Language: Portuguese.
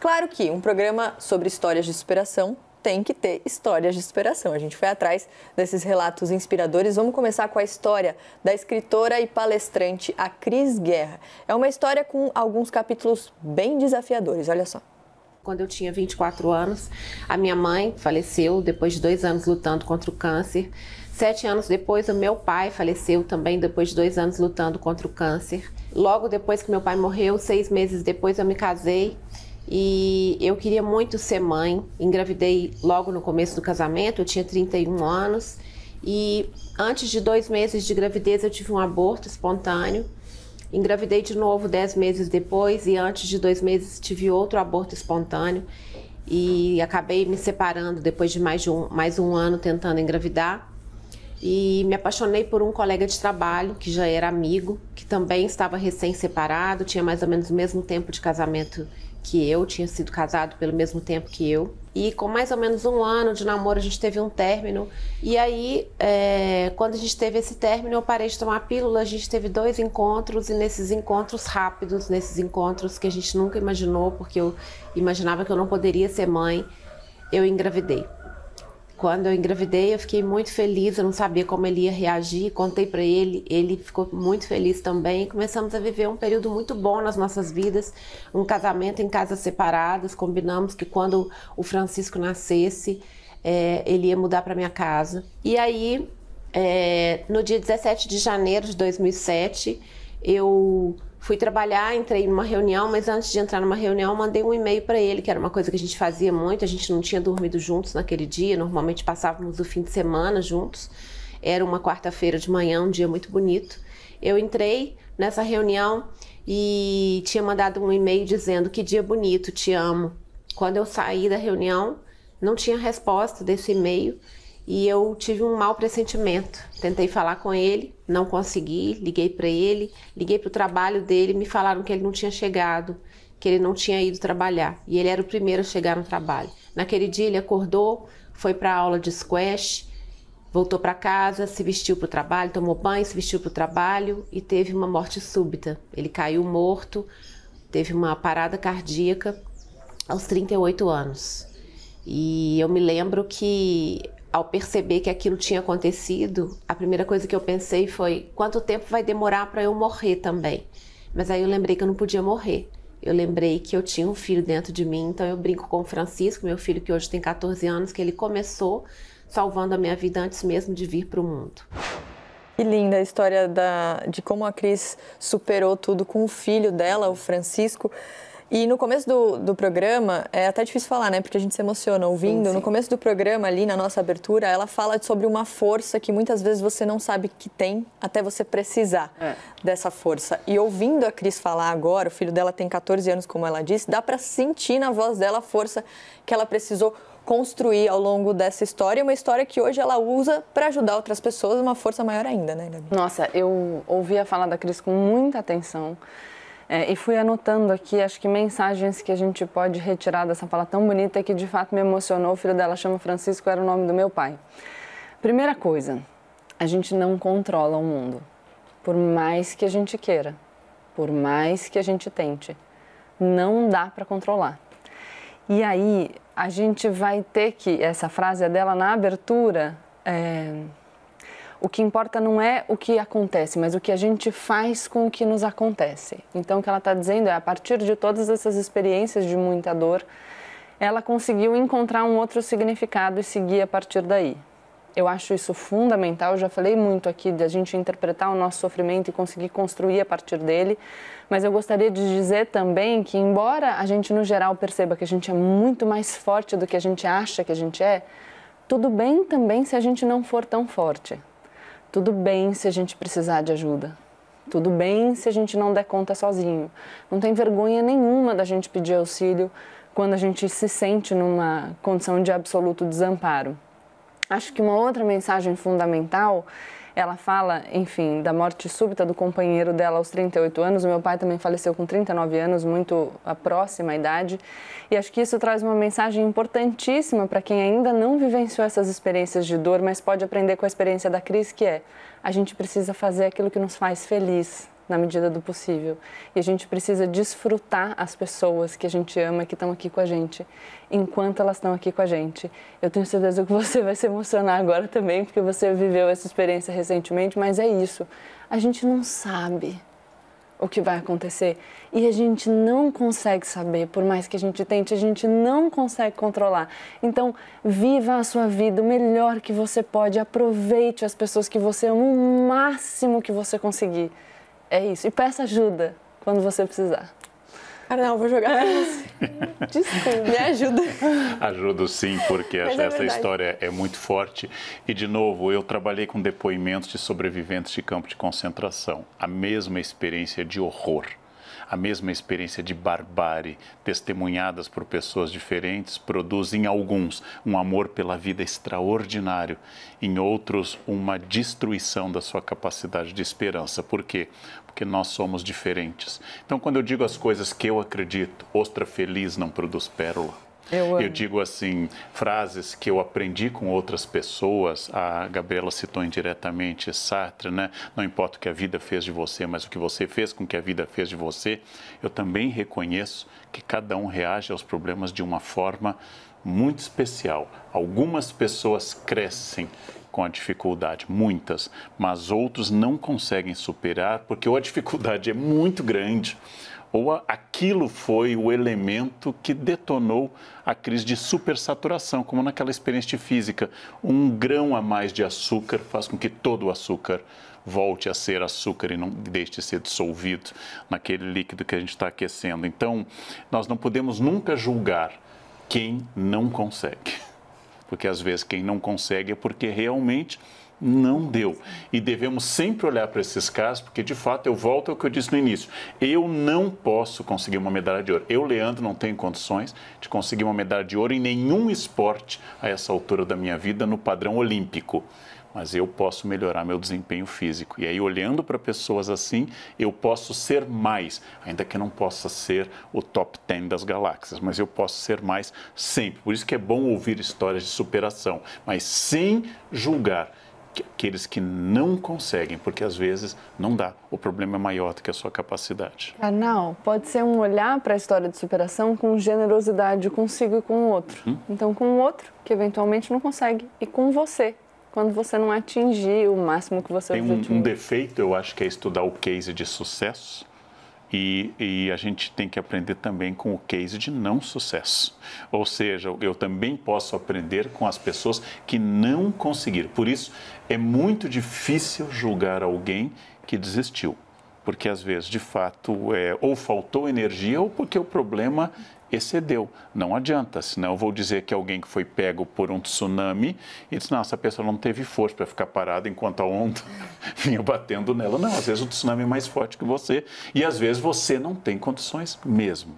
Claro que um programa sobre histórias de superação tem que ter histórias de superação. A gente foi atrás desses relatos inspiradores. Vamos começar com a história da escritora e palestrante a Cris Guerra. É uma história com alguns capítulos bem desafiadores, olha só. Quando eu tinha 24 anos, a minha mãe faleceu depois de 2 anos lutando contra o câncer. 7 anos depois, o meu pai faleceu também depois de 2 anos lutando contra o câncer. Logo depois que meu pai morreu, 6 meses depois, eu me casei. E eu queria muito ser mãe, engravidei logo no começo do casamento, eu tinha 31 anos e antes de 2 meses de gravidez eu tive um aborto espontâneo, engravidei de novo 10 meses depois e antes de 2 meses tive outro aborto espontâneo e acabei me separando depois de mais um ano tentando engravidar e me apaixonei por um colega de trabalho que já era amigo, que também estava recém-separado, tinha mais ou menos o mesmo tempo de casamento que eu, tinha sido casado pelo mesmo tempo que eu. E com mais ou menos 1 ano de namoro, a gente teve um término. E aí, quando a gente teve esse término, eu parei de tomar pílula. A gente teve 2 encontros e nesses encontros rápidos, nesses encontros que a gente nunca imaginou, porque eu imaginava que eu não poderia ser mãe, eu engravidei. Quando eu engravidei, eu fiquei muito feliz, eu não sabia como ele ia reagir, contei para ele, ele ficou muito feliz também. Começamos a viver um período muito bom nas nossas vidas, um casamento em casas separadas, combinamos que quando o Francisco nascesse, ele ia mudar para minha casa. E aí, no dia 17 de janeiro de 2007, eu fui trabalhar, entrei numa reunião, mas antes de entrar numa reunião, mandei um e-mail para ele, que era uma coisa que a gente fazia muito, a gente não tinha dormido juntos naquele dia, normalmente passávamos o fim de semana juntos, era uma quarta-feira de manhã, um dia muito bonito. Eu entrei nessa reunião e tinha mandado um e-mail dizendo: que dia bonito, te amo. Quando eu saí da reunião, não tinha resposta desse e-mail, e eu tive um mau pressentimento. Tentei falar com ele, não consegui, liguei para ele, liguei para o trabalho dele, me falaram que ele não tinha chegado, que ele não tinha ido trabalhar. E ele era o primeiro a chegar no trabalho. Naquele dia ele acordou, foi para a aula de squash, voltou para casa, se vestiu para o trabalho, tomou banho, se vestiu para o trabalho e teve uma morte súbita. Ele caiu morto, teve uma parada cardíaca aos 38 anos. E eu me lembro que, ao perceber que aquilo tinha acontecido, a primeira coisa que eu pensei foi: quanto tempo vai demorar para eu morrer também? Mas aí eu lembrei que eu não podia morrer. Eu lembrei que eu tinha um filho dentro de mim, então eu brinco com o Francisco, meu filho que hoje tem 14 anos, que ele começou salvando a minha vida antes mesmo de vir para o mundo. Que linda a história de como a Cris superou tudo com o filho dela, o Francisco. E no começo do programa, é até difícil falar, né? Porque a gente se emociona ouvindo. Sim. No começo do programa, ali na nossa abertura, ela fala sobre uma força que muitas vezes você não sabe que tem até você precisar dessa força. E ouvindo a Cris falar agora, o filho dela tem 14 anos, como ela disse, dá para sentir na voz dela a força que ela precisou construir ao longo dessa história. Uma história que hoje ela usa para ajudar outras pessoas, uma força maior ainda, né, Gabi? Nossa, eu ouvi a fala da Cris com muita atenção. E fui anotando aqui, acho que mensagens que a gente pode retirar dessa fala tão bonita que de fato me emocionou. O filho dela chama Francisco, era o nome do meu pai. Primeira coisa, a gente não controla o mundo, por mais que a gente queira, por mais que a gente tente, não dá para controlar. E aí a gente vai ter que, essa frase é dela na abertura, o que importa não é o que acontece, mas o que a gente faz com o que nos acontece. Então, o que ela está dizendo é, a partir de todas essas experiências de muita dor, ela conseguiu encontrar um outro significado e seguir a partir daí. Eu acho isso fundamental, já falei muito aqui de a gente interpretar o nosso sofrimento e conseguir construir a partir dele, mas eu gostaria de dizer também que, embora a gente, no geral, perceba que a gente é muito mais forte do que a gente acha que a gente é, tudo bem também se a gente não for tão forte. Tudo bem se a gente precisar de ajuda. Tudo bem se a gente não der conta sozinho. Não tem vergonha nenhuma da gente pedir auxílio quando a gente se sente numa condição de absoluto desamparo. Acho que uma outra mensagem fundamental, ela fala, enfim, da morte súbita do companheiro dela aos 38 anos. O meu pai também faleceu com 39 anos, muito a próxima idade. E acho que isso traz uma mensagem importantíssima para quem ainda não vivenciou essas experiências de dor, mas pode aprender com a experiência da Cris, que é: a gente precisa fazer aquilo que nos faz feliz. na medida do possível. E a gente precisa desfrutar as pessoas que a gente ama, que estão aqui com a gente, enquanto elas estão aqui com a gente. Eu tenho certeza que você vai se emocionar agora também, porque você viveu essa experiência recentemente, mas é isso. A gente não sabe o que vai acontecer e a gente não consegue saber, por mais que a gente tente, a gente não consegue controlar. Então, viva a sua vida o melhor que você pode, aproveite as pessoas que você ama o máximo que você conseguir. É isso. E peça ajuda quando você precisar. Não, vou jogar pra você. Desculpa, me ajuda. Ajudo sim, porque essa história é muito forte. E, de novo, eu trabalhei com depoimentos de sobreviventes de campo de concentração. A mesma experiência de horror, a mesma experiência de barbárie, testemunhadas por pessoas diferentes, produz em alguns um amor pela vida extraordinário, em outros uma destruição da sua capacidade de esperança. Por quê? Porque nós somos diferentes. Então, quando eu digo as coisas que eu acredito, ostra feliz não produz pérola. Eu digo assim, frases que eu aprendi com outras pessoas, a Gabriela citou indiretamente Sartre, né? Não importa o que a vida fez de você, mas o que você fez com que a vida fez de você. Eu também reconheço que cada um reage aos problemas de uma forma muito especial. Algumas pessoas crescem com a dificuldade, muitas, mas outros não conseguem superar porque ou a dificuldade é muito grande ou aquilo foi o elemento que detonou a crise de supersaturação, como naquela experiência de física. Um grão a mais de açúcar faz com que todo o açúcar volte a ser açúcar e não deixe de ser dissolvido naquele líquido que a gente está aquecendo. Então, nós não podemos nunca julgar quem não consegue, porque às vezes quem não consegue é porque realmente não deu. E devemos sempre olhar para esses casos, porque de fato eu volto ao que eu disse no início. Eu não posso conseguir uma medalha de ouro. Eu, Leandro, não tenho condições de conseguir uma medalha de ouro em nenhum esporte a essa altura da minha vida no padrão olímpico. Mas eu posso melhorar meu desempenho físico. E aí, olhando para pessoas assim, eu posso ser mais, ainda que não possa ser o top 10 das galáxias, mas eu posso ser mais sempre. Por isso que é bom ouvir histórias de superação, mas sem julgar aqueles que não conseguem, porque às vezes não dá. O problema é maior do que a sua capacidade. Karnal, pode ser um olhar para a história de superação com generosidade consigo e com o outro. Então, com o outro, que eventualmente não consegue, e com você, quando você não atingir o máximo que você tem um defeito, eu acho, que é estudar o case de sucesso. E a gente tem que aprender também com o case de não sucesso. Ou seja, eu também posso aprender com as pessoas que não conseguiram. Por isso, é muito difícil julgar alguém que desistiu. Porque, às vezes, de fato, ou faltou energia ou porque o problema excedeu. Não adianta, senão eu vou dizer que alguém que foi pego por um tsunami e diz, não, essa pessoa não teve força para ficar parada enquanto a onda vinha batendo nela. Não, às vezes o tsunami é mais forte que você e às vezes você não tem condições mesmo.